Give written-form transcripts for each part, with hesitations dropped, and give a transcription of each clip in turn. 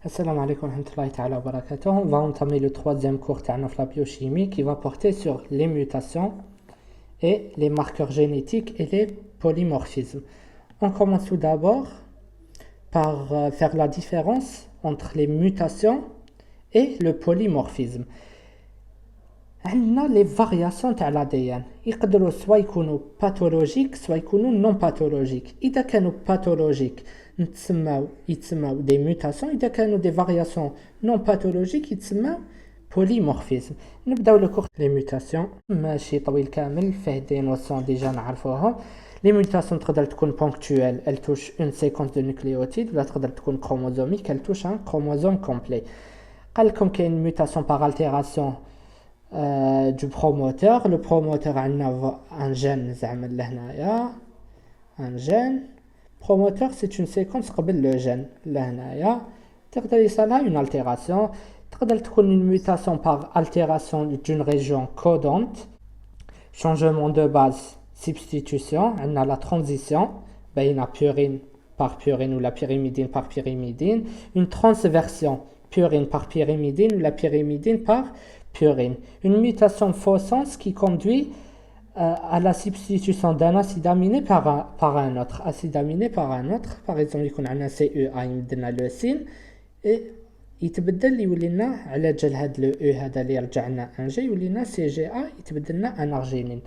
Assalamu alaikum wa rahmatullahi ta'ala wa barakatuh. On va entamer le troisième cours de la biochimie qui va porter sur les mutations et les marqueurs génétiques et les polymorphismes. On commence tout d'abord par faire la différence entre les mutations et le polymorphisme. عندنا les variations تاع l'ADN يقدروا soit يكونوا pathologiques soit يكونوا non pathologiques. إذا كانوا pathologiques يتسموا des mutations. إذا كانوا des variations non pathologiques يتسموا polymorphisme. نبداو le cours les mutations ماشي طويل كامل فيه des notions déjà نعرفوهم. Les mutations تقدر تكون ponctuelles, elles touchent une séquence de nucléotides, ولا تقدر تكون chromosomique, elles touchent un chromosome complet. قال لكم كاين une mutation par altération du promoteur. Le promoteur a un gène un gène promoteur, c'est une séquence قبل le gène لهنايا تقدر يصير une altération. تقدر تكون une mutation par altération d'une région codante, changement de base, substitution. On a la transition بين purine par purine ou la pyrimidine par pyrimidine, une transversion purine par pyrimidine ou la pyrimidine par purine, une mutation faux sens qui conduit à la substitution d'un acide aminé par un autre acide aminé par un autre. Par exemple يكون عندنا CEA يمدنا leucine et يتبدل يولي لنا على جال هاد لو او هذا اللي رجع لنا ان جي يولي لنا CGA يتبدل لنا ان ارجينين.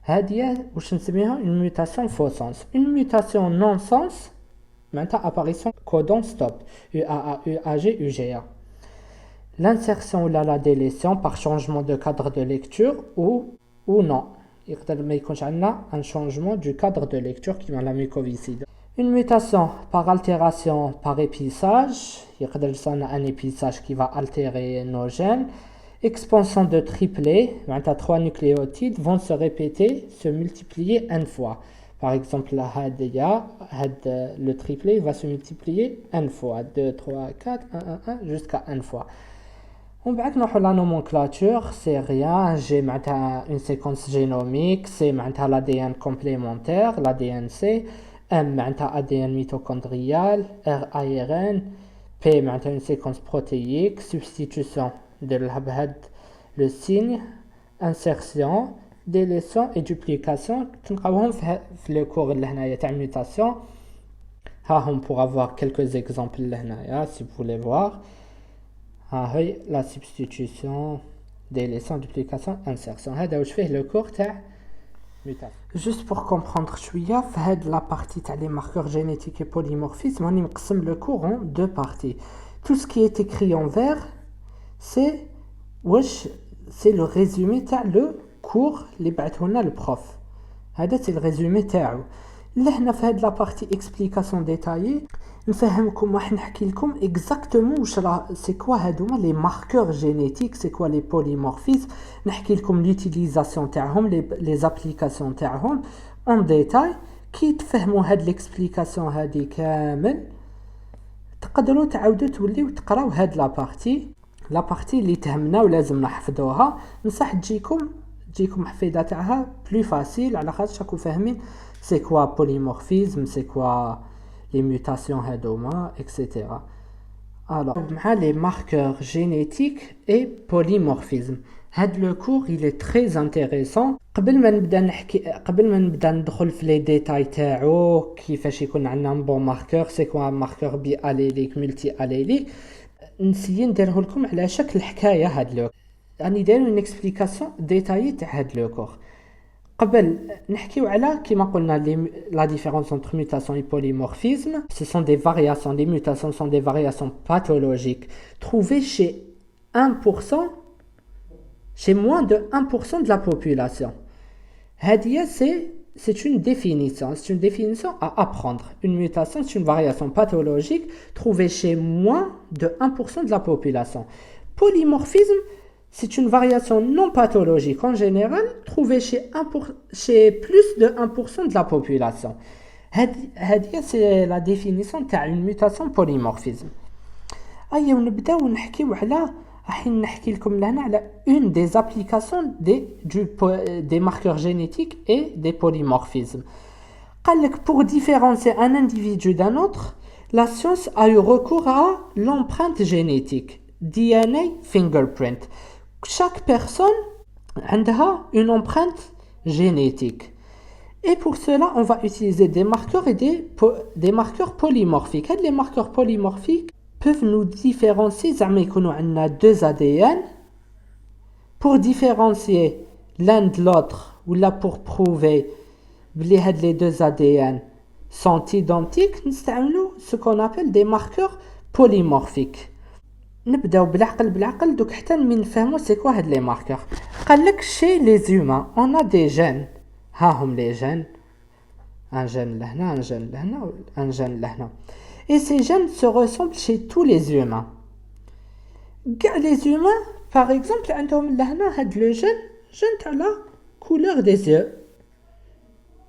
هذه واش نسميها une mutation faux sens. Une mutation non sens معناتها apparition codon stop UAA UAG UGA. L'insertion ou la délétion par changement de cadre de lecture ou non. يقدر ما يكونش عندنا un changement du cadre de lecture qui est la mucoviscide. Une mutation par altération par épissage. يقدر يصير un épissage qui va altérer nos gènes. Expansion de triplets, 3 nucléotides vont se répéter, se multiplier une fois. Par exemple, le triplet va se multiplier une fois. 2, 3, 4, 1, 1, 1, jusqu'à une fois. On va voir la nomenclature. C'est rien, j'ai une séquence génomique, c'est l'ADN complémentaire, l'ADN C, M ADN mitochondrial, R ARN, P une séquence protéique, substitution de le signe, insertion, délétion et duplication. تنقراوهم في le cours لهنايا تاع mutation. On pourra voir quelques exemples لهنايا si vous voulez voir. هاي la substitution, délétion, duplication, insertion. هذا واش فيه le cours تاع mutation. Juste pour comprendre شويه في هاد la partie تاع les marqueurs génétiques et polymorphisme راني مقسم le cours en deux parties. Tout ce qui est écrit en vert c'est le résumé تاع le cours اللي بعثه لنا البروف. هذا c'est le résumé تاعو. لهنا في هاد la partie explication détaillée نفهمكم راح نحكي لكم exactement واش c'est quoi هادوما les marqueurs génétiques, c'est quoi les polymorphismes, نحكي لكم l'utilisation تاعهم, les applications تاعهم en détail. كي تفهموا هاد l'explication هادي كامل تقدروا تعاودوا توليو تقراو هاد لا بارتي اللي تهمنا ولازم نحفظوها. نصح تجيكم حفيظه تاعها بلو فاسيل على خاطر راكم فاهمين c'est quoi polymorphisme, c'est quoi les mutations هادوما etc. Alors مع les marqueurs génétiques et polymorphisme. هاد le cours il est très intéressant. قبل ما نبدا ندخل في les détails تاعو كيفاش يكون عندنا bon marqueur, c'est quoi un marqueur biallélique multi allélique, نسيي نديره لكم على شكل حكايه. هاد لو راني داير une explication détaillée تاع هاد لو كور. قبل نحكيو على كيما قلنا la différence entre mutation et polymorphisme. Ce sont des variations, les mutations sont des variations pathologiques trouvées chez 1%, chez moins de 1% de la population. هذه c'est une définition à apprendre. Une mutation, c'est une variation pathologique trouvée chez moins de 1% de la population. Polymorphisme, c'est une variation non pathologique en général trouvée chez plus de 1% de la population. C'est la définition d'une mutation polymorphisme. On نبداو نحكيو على راح نحكي لكم لهنا على une des applications des marqueurs génétiques et des polymorphismes. قال لك pour différencier un individu d'un autre, La science a eu recours à l'empreinte génétique, DNA fingerprint. Chaque personne a une empreinte génétique. Et pour cela, on va utiliser des marqueurs et des marqueurs polymorphiques. Et les marqueurs polymorphiques peuvent nous différencier. On a deux ADN. Pour différencier l'un de l'autre, ou là pour prouver que les deux ADN sont identiques, nous utilisons ce qu'on appelle des marqueurs polymorphiques. نبداو بالعقل دوك حتى من نفهموا c'est quoi هاد les marqueurs. قال لك chez les humains on a des gènes. ها هم les gènes. Un gène لهنا, un gène لهنا, un gène لهنا. Et ces gènes se ressemblent chez tous les humains. Les humains, par exemple, عندهم لهنا هاد le gène تاع la couleur des yeux.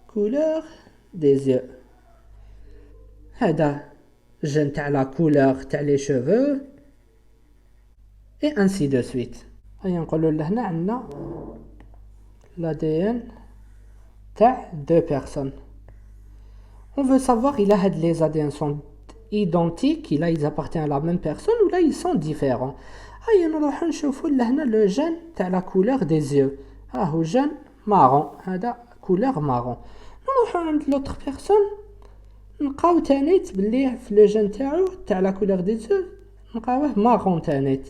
Couleur des yeux. هذا gène تاع la couleur تاع les cheveux. Et ainsi de suite. هيا نقولوا لهنا عندنا l'ADN تاع deux personnes. On veut savoir il a les ADN sont identiques, il a ils appartiennent à la même personne ou là ils sont différents. هيا نروح نشوفوا لهنا le gène تاع la couleur des yeux. ها هو gène marron, هذا couleur marron. نروحوا عند l'autre personne نلقاو تانيت باللي في le gène تاع la couleur des yeux نلقاوه marron تانيت.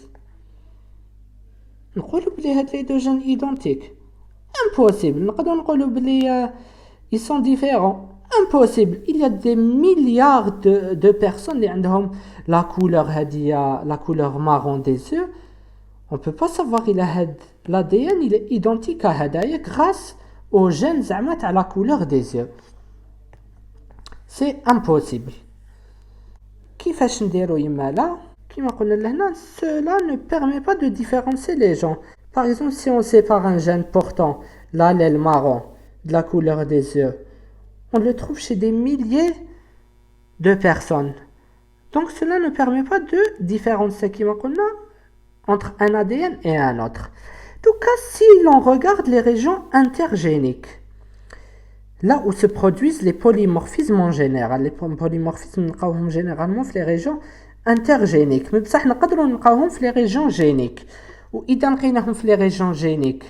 نقولوا بلي هاد les deux gènes identiques. Impossible. نقدروا نقولوا بلي ils sont différents. Impossible. Il y a des milliards de personnes اللي عندهم la couleur هادية, la couleur marron des yeux. On peut pas savoir il a هاد l'ADN il est identique à هدايا grâce au gène زعما تاع la couleur des yeux. C'est impossible. كيفاش نديرو يمالا؟ كما قلنا لهنا cela ne permet pas de différencier les gens. Par exemple, si on sépare un gène portant l'allèle marron de la couleur des yeux, on le trouve chez des milliers de personnes. Donc cela ne permet pas de différencier entre un ADN et un autre. Donc si l'on regarde les régions intergéniques, là où se produisent les polymorphismes en général, les polymorphismes généralement dans les régions intergéniques, mais ça نقدروا نلقاوهم في les régions géniques. وإذا لقيناهم في les régions géniques,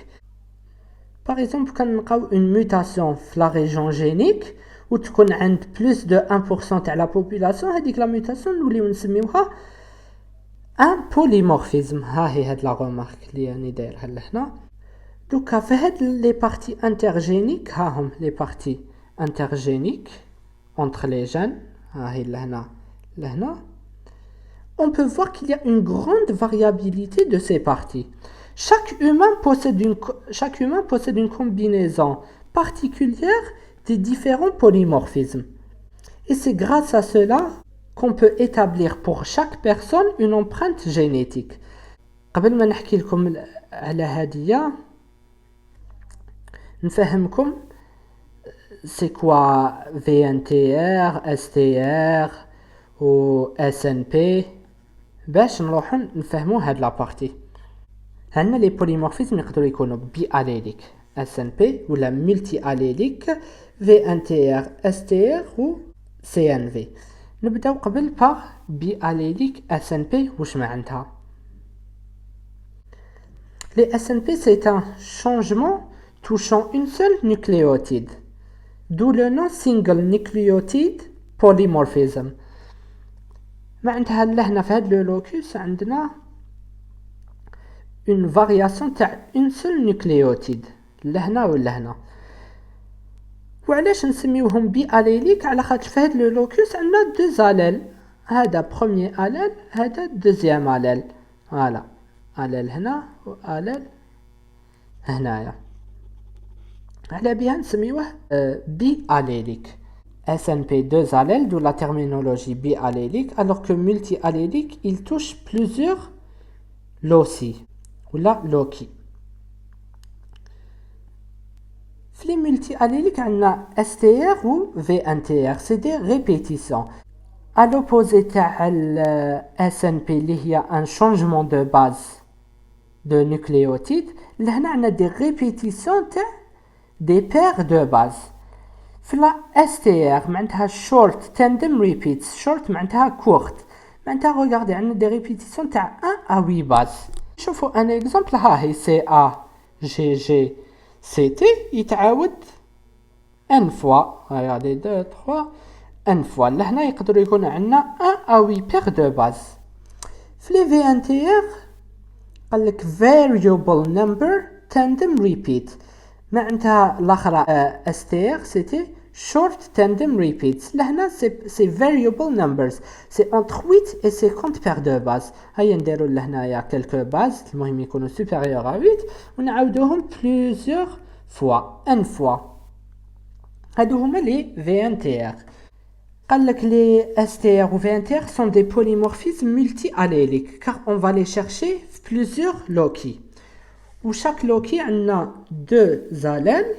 par exemple كنلقاو une mutation في la région génique وتكون عند plus de 1% تاع la population, هذيك la mutation نوليو نسميوها un polymorphisme. ها هي هاد la remarque اللي راني دايرها لهنا. دوكا في هاد les parties intergéniques, ها هم les parties intergéniques entre les gènes, ها هي لهنا. On peut voir qu'il y a une grande variabilité de ces parties. Chaque humain possède une combinaison particulière des différents polymorphismes. Et c'est grâce à cela qu'on peut établir pour chaque personne une empreinte génétique. قبل ما نحكي لكم على هادية نفهمكم c'est quoi VNTR, STR ou SNP باش نروحو نفهمو هاد لابارتي. عندنا لي بوليمورفيزم يقدروا يكونوا بي اليليك SNP ولا ملتي اليليك VNTR, STR و CNV. نبداو قبل باغ بي اليليك SNP. واش معناتها؟ Les SNP c'est un changement touchant une seule nucléotide, d'où le nom single nucleotide polymorphism. معناتها لهنا في هاد لو لوكوس عندنا une variation تاع une seule nucléotide لهنا ولهنا. وعلاش نسميوهم بي اليليك؟ على خاطر في هاد لو لوكوس عندنا deux allèles. هذا premier allèle, هذا deuxième allèle. فوالا allèle هنا و allèle هنايا. على بها نسميوه بي اليليك. SNP 2 allèles, d'où la terminologie biallélique, alors que multiallélique, il touche plusieurs loci, ou la loci. Les multialléliques, on a STR ou VNTR, c'est des répétitions. À l'opposé de SNP, il y a un changement de base de nucléotides. Là, on a des répétitions des paires de bases. فلا STR معناتها short tandem repeats. short معناتها court. معناتها regardez عندنا des répétitions تاع 1 à 8 bases. شوفوا un exemple ها هي CA GG CT يتعاود n fois. regardez 2 3 n fois. لهنا يقدروا يكون عندنا 1 à 8 paires de bases. في les VNTR قال لك variable number tandem repeat. معناتها الاخرى STR c'était short tandem repeats. لهنا c'est variable numbers, c'est entre 8 et 50 paires de bases. هيا نديروا لهنايا quelques bases المهم يكونوا supérieurs à 8 ونعاودوهم plusieurs fois n fois. هادو هما les VNTR. قال لك les STR ou VNTR sont des polymorphismes multi-alléliques car on va les chercher plusieurs loci. Où chaque loci a deux allèles.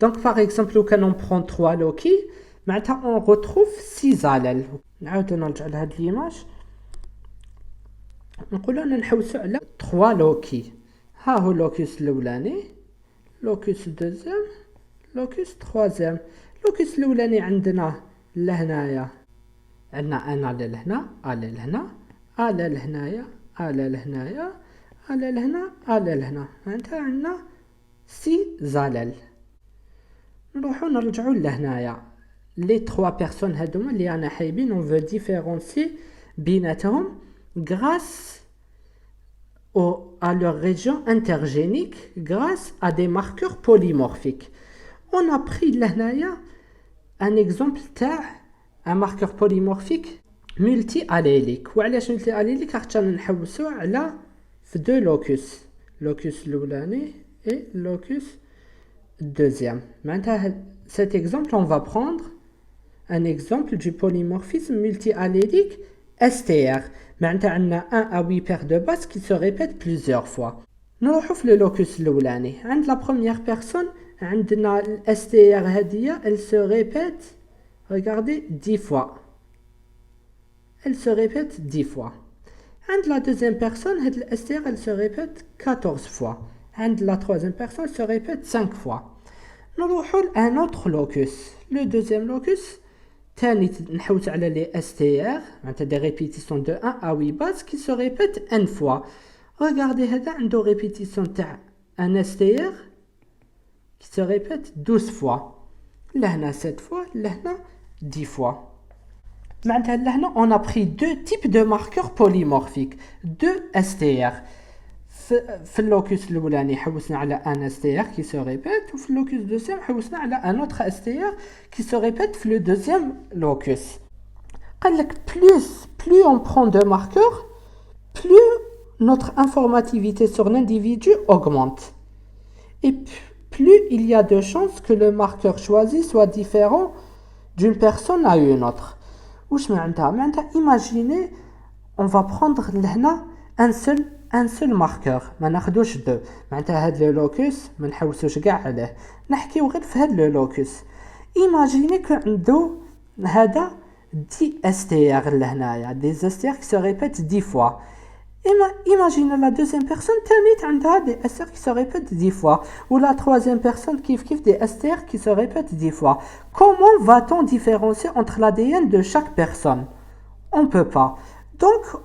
Donc par exemple, quand on prend 3 loci, maintenant on retrouve 6 allèles. نعاودو نرجع لهاد l'image. نقولو نحوسو على 3 loci. ها هو locus الأولاني, locus deuxième, locus troisième. locus الأولاني عندنا لهنايا عندنا ان على لهنا على لهنا على لهنايا على لهنايا على لهنا على لهنا. معناتها عندنا 6 زلل. نروحو نرجعو لهنايا لي 3 بيرسون هادوما اللي انا حايبين اون فو ديفيرونسي بيناتهم grâce à leur région intergénique grâce à des marqueurs polymorphiques. On a pris لهنايا un exemple تاع un marqueur polymorphique multi-allélique. وعلاش multi-allélique؟ خاطر نحوسو على في دو لوكوس, لوكوس الأولاني et locus deuxième. معناتها cet exemple on va prendre un exemple du polymorphisme multi-allélique STR. معناتها عندنا 1 à 8 paires de bases qui se répètent plusieurs fois. نروحو في لوكوس الأولاني. عند la première personne عندنا ال STR هادية elle se répète, regardez, 10 fois. Elle se répète 10 fois. عند la deuxième personne هاد ال STR elle se répète 14 fois. عند la troisième personne elle se répète 5 fois. نروحو لun autre locus. Le deuxième locus تاني نحوس على les STR معناتها des répétitions de 1 à 8 bases qui se répètent n fois. Regardez هذا عنده répétition تاع un STR qui se répète 12 fois. Là, 7 fois, là, 10 fois. Maintenant, on a pris deux types de marqueurs polymorphiques, deux STR. في اللوكس الأولاني حوسنا على un STR qui se répète وفي اللوكس deuxième حوسنا على un autre STR qui se répète في le deuxième locus. قال لك plus on prend de marqueurs, plus notre informativité sur l'individu augmente. Et plus il y a de chances que le marqueur choisi soit différent d'une personne à une autre. واش معناتها imaginez on va prendre لهنا un seul marqueur ما ناخدوش دو. معناتها هاد لو لوكس ما نحوسوش كاع عليه, نحكيو غير في هاد لو لوكس. imaginez كو عنده هذا 10 STR لهنايا, des STR qui se répètent 10 fois. Imaginez la deuxième personne تانيت عندها des STR qui se répètent 10 fois, ou la troisième personne كيف des STR qui se répètent 10 fois. Comment va-t-on différencier entre l'ADN de chaque personne? On peut pas. Donc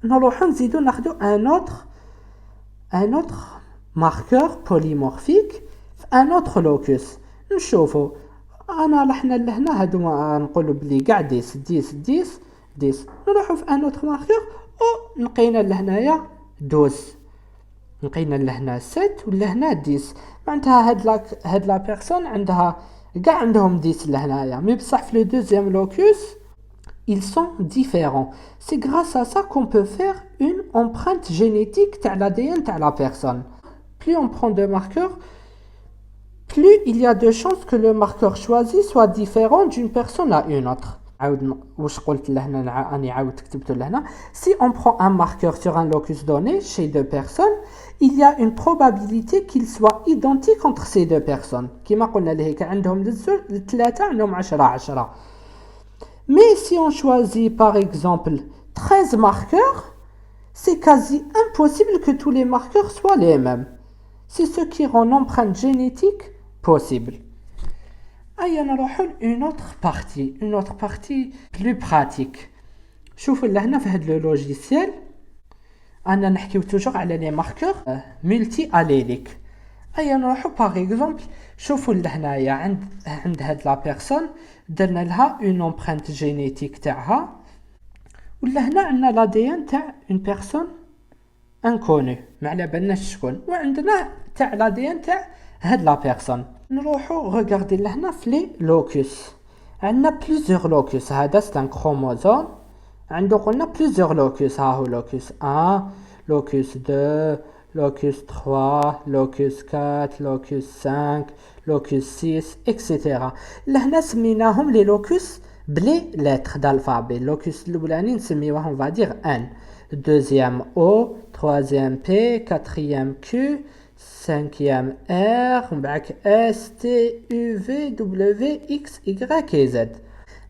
نروحو نزيدو ناخدو un autre marqueur polymorphique في un autre locus. نشوفو انا لحنا لهنا هادو نقولو بلي كاع 10 نروحو في un autre marqueur او نقينا لهنايا 12, نقينا لهنا 7 ولهنا 10. معناتها هاد لا بيرسون عندها كاع عندهم 10 لهنايا, مي بصح في لو دوزيام لوكوس ils sont différents. C'est grâce à ça qu'on peut faire une empreinte génétique de l'ADN de la personne. Plus on prend de marqueurs, plus il y a de chances que le marqueur choisi soit différent d'une personne à une autre. Si on prend un marqueur sur un locus donné chez deux personnes, il y a une probabilité qu'il soit identique entre ces deux personnes. كما قلنا لهيك عندهم الثلاثة عندهم 10. Mais si on choisit par exemple 13 marqueurs, c'est quasi impossible que tous les marqueurs soient les mêmes. C'est ce qui rend l'empreinte génétique possible. ايا نروحوا اون اوتر بارتي بلو براتيك. شوفوا لهنا في هاد لو لوجيسيال انا نحكيو توجور على لي ماركور ملتي اليليك. ايا نروحوا باغ اكزومبل شوفوا لهنايا عند هاد لا بيرسون درنا لها اون امبرانت جينيتيك تاعها، ولا هنا عندنا لا دي ان تاع اون بيرسون انكوني ما على بالناش شكون، وعندنا تاع لا دي ان تاع هاد لا بيرسون. نروحو ريغاردي لهنا في لي لوكوس، عندنا بليزيور لوكوس. هذا سي ان كروموزوم عنده قلنا بليزيور لوكوس. ها هو لوكوس 1 لوكوس 2 لوكوس 3 لوكوس 4 لوكوس 5 لوكوس 6 اكسيتيرا. لهنا سميناهم لي لوكوس بلي لتر d'alphabet. لوكوس الاولاني نسميوه on va dire N, deuxième O, troisième P, quatrième Q, cinquième R, بعد S, T, U, V, W, X, Y et Z.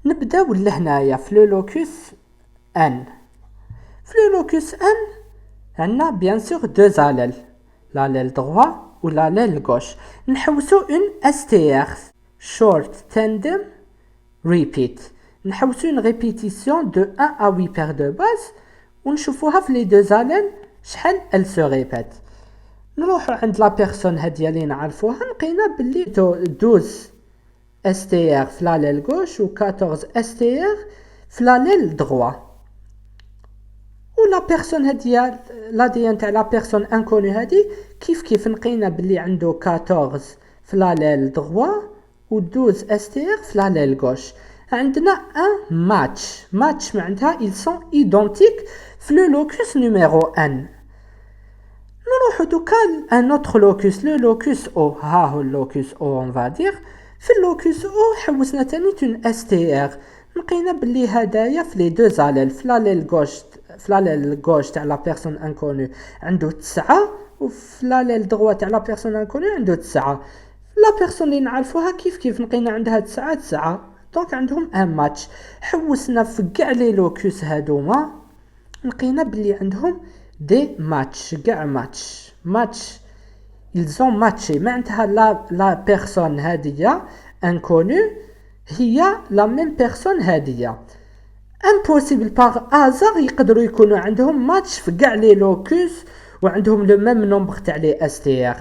نبداو لهنايا في لو لوكوس N. في لو لوكوس N عندنا بيان سور دو زالل، لاليل droit و لاليل gauche. نحوسو اون STR short tandem repeat. نحوسو une répétition de 1 à 8 paires de bases ونشوفوها في لي دو زالل شحال elle se répète. نروحو عند لا بيرسون هادية اللي نعرفوها، لقينا بلي 12 STR في لاليل gauche و 14 STR في لاليل droit. و لا بيرسون هادية لا دي ان تاع لا بيرسون انكوني هادي كيف لقينا بلي عنده 14 في لاليل droit و 12 STR في لاليل gauche. عندنا ان ماتش معناتها ils sont identiques في لو لوكوس نيميرو ان. نروحو دوكا ان اوتر لوكوس لو لوكوس او. ها هو اللوكوس او on va dire. في اللوكوس او حوسنا تاني اون STR، لقينا بلي هدايا في لي دو زالل في لاليل غوش تاع لا بيرسون انكوني عنده 9 وفي لاليل دروا تاع لا بيرسون انكوني عنده 9. لا بيرسون اللي نعرفوها كيف لقينا عندها 9 دونك عندهم ان ماتش. حوسنا في كاع لي لوكوس هادوما لقينا بلي عندهم دي ماتش، كاع ماتش ils ont matché. معناتها لا بيرسون هادية انكوني هي لا ميم بيرسون هادية. امبوسيبل باغ ازار يقدروا يكونوا عندهم ماتش في كاع لي لوكوس وعندهم لو ميم نومبر تاع لي STR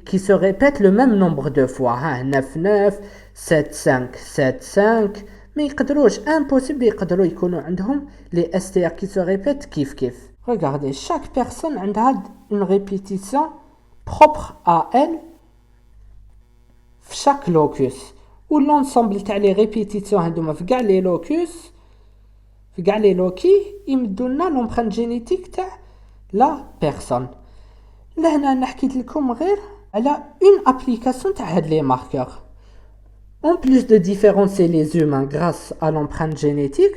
qui se répète le même nombre de fois. ها 9 7 5 ما يقدروش امبوسيبل يقدروا يكونوا عندهم لي STR qui se répètent كيف. Regardez, chaque personne عندها une répétition propre à elle في chaque locus. و l'ensemble تاع لي ريبيتيسيون هادوما في كاع لي لوكوس في كاع لي لوكي يمدولنا لومبرانت جينيتيك تاع لا بيرسون. لهنا نحكيت لكم غير على اون ابليكاسيون تاع هاد لي ماركور. En plus de différencier les humains grâce à l'empreinte génétique,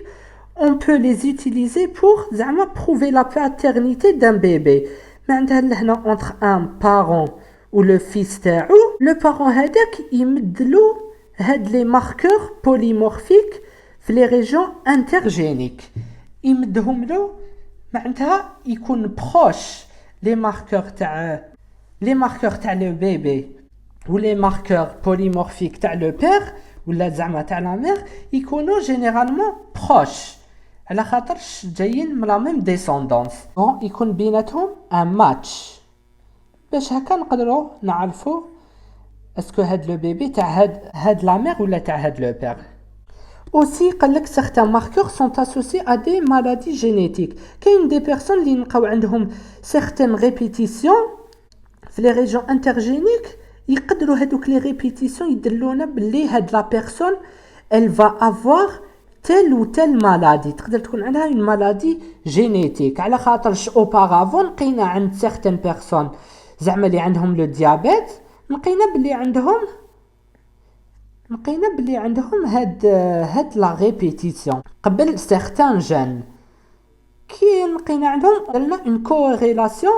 on peut les utiliser pour زعما prouver la paternité d'un bébé. معناتها لهنا entre un parent ou le fils تاعو le parent هذاك يمدلو هاد لي ماركور بوليمورفيك في لي ريجون انترجينيك، يمدهم له معناتها يكون بروش لي ماركور تاع لو بيبي و لي ماركور بوليمورفيك تاع لو بير ولا زعما تاع لا مير يكونوا جينيرالمون بروش على خاطرش جايين من لا ميم ديسوندونس. دونك يكون بيناتهم ان ماتش باش هكا نقدروا نعرفوا اسكو هاد لو بيبي تاع هاد لا مير ولا تاع هاد لو بير. Aussi, certains marqueurs sont associés à des maladies génétiques. كاين des personnes اللي نلقاو عندهم certaines répétitions في les régions intergéniques يقدروا هذوك les répétitions يدلونا باللي هاد la personne elle va avoir telle ou telle maladie. تقدر تكون عندها une maladie génétique على خاطرش auparavant لقينا عند certaines personnes زعما اللي عندهم le diabète لقينا باللي عندهم هاد لا ريبيتيسيون قبل سيغتان جين كي لقينا عندهم لنا اون كوريلاسيون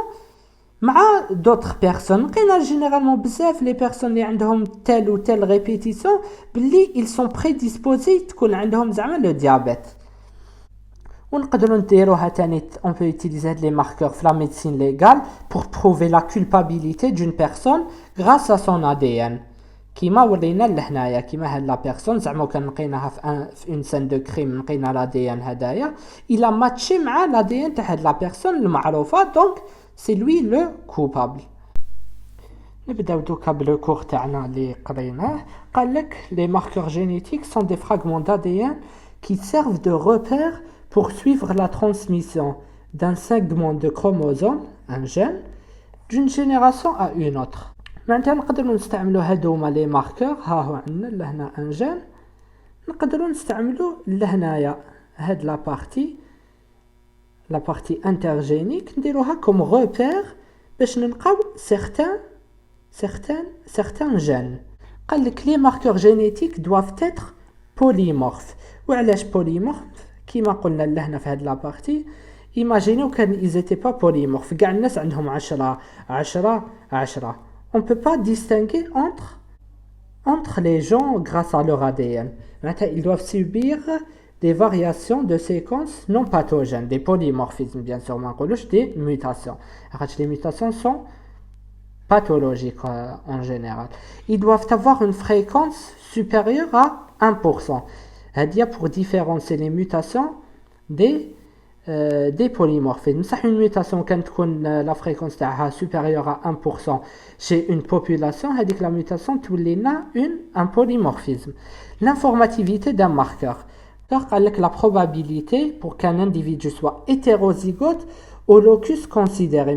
مع دوطر بيرسون. لقينا جينيرالمون بزاف لي بيرسون اللي عندهم تال و تال ريبيتيسيون باللي ils sont prédisposés تكون عندهم زعما لو ديابيت. ونقدروا نديروها تاني on peut utiliser هاد لي ماركور في لا ميديسين ليغال pour prouver la culpabilité d'une personne grâce à son ADN. كيما ورينا لهنايا كيما هاد لا بيرسون زعما كان لقيناها في اون سان دو كريم لقينا لا دي ان هدايا الا ماتشي مع لا دي ان تاع هاد لا بيرسون المعروفه دونك سي لوي لو كوبابل. نبداو دوكا بلو كور تاعنا اللي قريناه. قال لك لي ماركور جينيتيك سون دي فراغمون d'ADN qui servent de repère pour suivre la transmission d'un segment de chromosome, un gène, d'une génération à une autre. معناتها نقدروا نستعملوا هادوما لي ماركور. ها هو عندنا لهنا ان جين، نقدروا نستعملوا لهنايا هاد لا بارتي انترجينيك نديروها كوم روبير باش نلقاو certains gènes. قال لك لي ماركور جينيتيك doivent être polymorphes. وعلاش polymorphes؟ كيما قلنا لهنا في هاد لا بارتي ايماجينيو كان ils étaient pas polymorphes كاع الناس عندهم 10. On ne peut pas distinguer entre les gens grâce à leur ADN. Ils doivent subir des variations de séquences non pathogènes, des polymorphismes bien sûr, des mutations. Les mutations sont pathologiques en général. Ils doivent avoir une fréquence supérieure à 1%. C'est-à-dire pour différencier les mutations des polymorphismes. Une mutation quand la fréquence est supérieure à 1% chez une population, la mutation un polymorphisme. L'informativité d'un marqueur. La probabilité pour qu'un individu soit hétérozygote au locus considéré.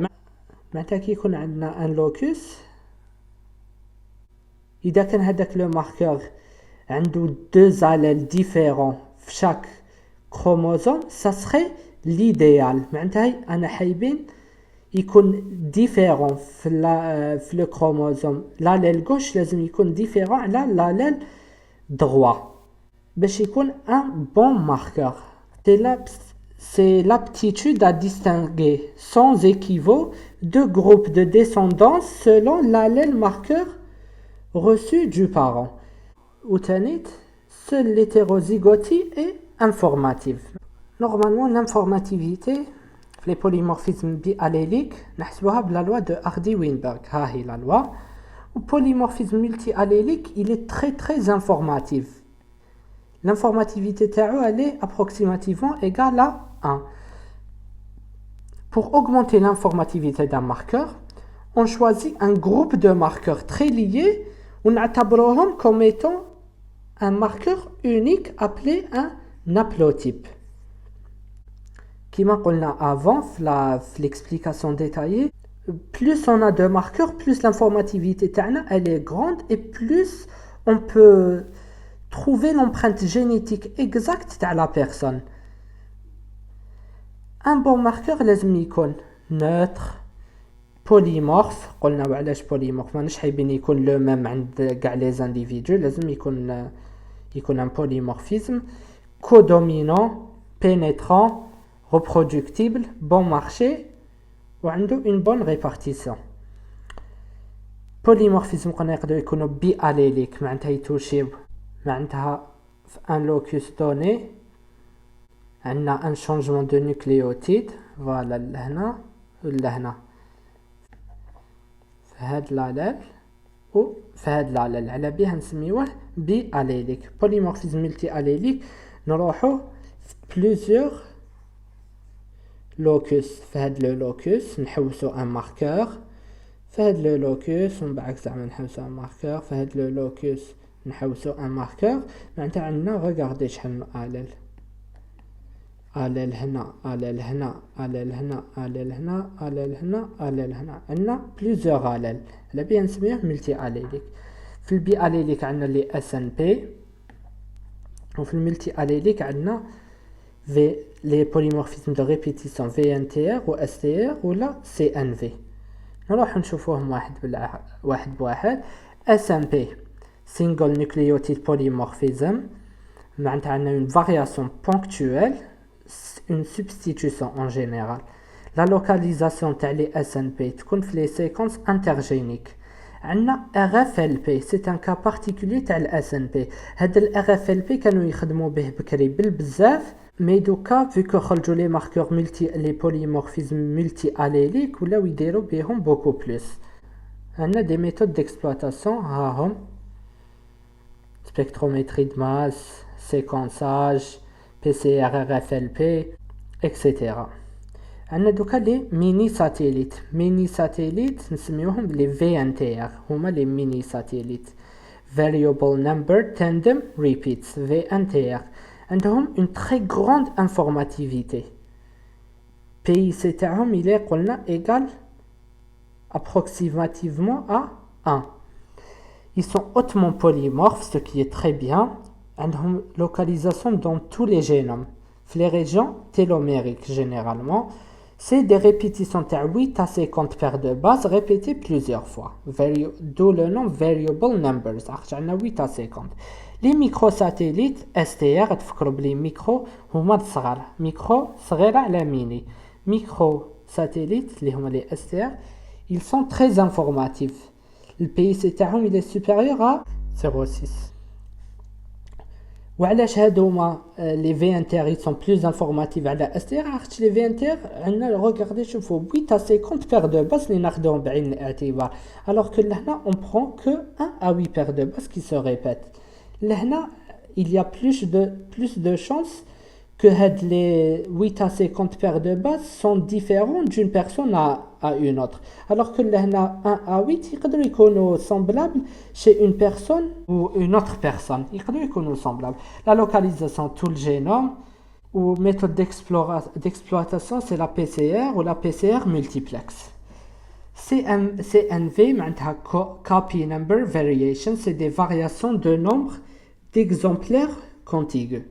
Maintenant qu'il y a un locus, إذا كان هذاك le marqueur عنده deux allèles différents chaque chromosome, ça serait l'idéal. معناتها انا حايبين يكون ديفيرون في لو كروموزوم لاليل غوش لازم يكون ديفيرون على لاليل دروا باش يكون ان بون ماركور. C'est l'aptitude à distinguer sans équivoque deux groupes de descendance selon l'allèle marqueur reçu du parent. Ou tanit, seule l'hétérozygotie est informative. Normalement, l'informativité, les polymorphismes bialléliques, نحسبوها بلا loi de Hardy-Weinberg. ها هي la loi. Le polymorphisme multiallélique, il est très informatif. L'informativité elle est approximativement égale à 1. Pour augmenter l'informativité d'un marqueur, on choisit un groupe de marqueurs très liés ou نعتبرهم comme étant un marqueur unique appelé un haplotype. Comme on l'a avant, dans l'explication détaillée, plus on a de marqueurs, plus l'informativité elle est grande et plus on peut trouver l'empreinte génétique exacte de la personne. Un bon marqueur لازم يكون neutre, polymorphe. قلنا وعلاش polymorphe ماناش حايبين يكون le même عند كاع les individus. لازم يكون un polymorphisme codominant, pénétrant, reproductible, bon marché ou une bonne répartition. Polymorphisme قلنا يقدر يكونوا biallélique معناتها يتوشيو معناتها في un locus donné عندنا un changement de nucléotide فوالا لهنا ولهنا في هاد لاليل و في هاد لاليل على بها نسميوه biallélique. Polymorphisme multiallélique نروحو في plusieurs locus. في هاد لو locus نحوسو ان ماركور في هاد لو لوكوس ومن بعد زعما نحوسو ان ماركور في هاد لو لوكوس نحوسو ان ماركور. معناتها عندنا غوغاردي شحال من اليل هنا اليل هنا اليل هنا اليل هنا اليل هنا اليل هنا عندنا بليزيور اليل على بها نسميه ملتي اليليك. في البي اليليك عندنا لي اس ان بي وفي الملتي اليليك عندنا في لي بوليمورفيزم دو ريبيتيسيون في ان تي ار و اس تي ار ولا سي ان في. نروح نشوفوهم واحد بواحد. اس ان بي single nucleotide polymorphism معناتها عندنا une variation ponctuelle, une substitution en général. La localisation تاع لي SNP تكون في les séquences intergéniques. عندنا RFLP, c'est un cas particulier تاع ال SNP. هذا ال RFLP كانوا يخدموا به بكري بالبزاف مي دوكا فيكو خرجوا لي ماركور لي بوليمورفيزم ملتي اليليك ولاو يديروا بهم بوكو بلوس. عندنا دي ميثود ديكسبلوطاسيون هاهم spectrométrie de masse, séquençage, PCR, RFLP, etc. عندنا دوكا لي ميني ساتيليت نسميوهم لي VNTR هما لي ميني ساتيليت variable number tandem repeats VNTR عندهم une très grande informativité PIC تاعهم il est قلنا égal approximativement à 1. Ils sont hautement polymorphes, ce qui est très bien. عندهم localisation dans tous les génomes, les régions télomériques généralement. C'est des répétitions de 8 à 50 paires de bases répétées plusieurs fois. D'où le nom variable numbers. On a 8 à 50. Les microsatellites STR, les micro, micro صغيرة la mini. Microsatellites, les STR, ils sont très informatifs. Le PIC تاعهم il est supérieur à 0,6. وعلاش هادوما les VNTR ils sont plus informatifs على STR عرفت les VNTR عندنا regardez شوفوا 8 à 50 paires de bases اللي ناخذوهم بعين الاعتبار alors que لهنا on prend que 1 à 8 paires de bases qui se répètent لهنا il y a plus de chances que les 8 à 50 paires de bases sont différents d'une personne à une autre. Alors que les 1 à 8, ils sont semblables chez une personne ou une autre personne. Ils sont semblables. La localisation, tout le génome, ou méthode d'exploitation, c'est la PCR ou la PCR multiplex. CNV, copy number variation, c'est des variations de nombre d'exemplaires contigus.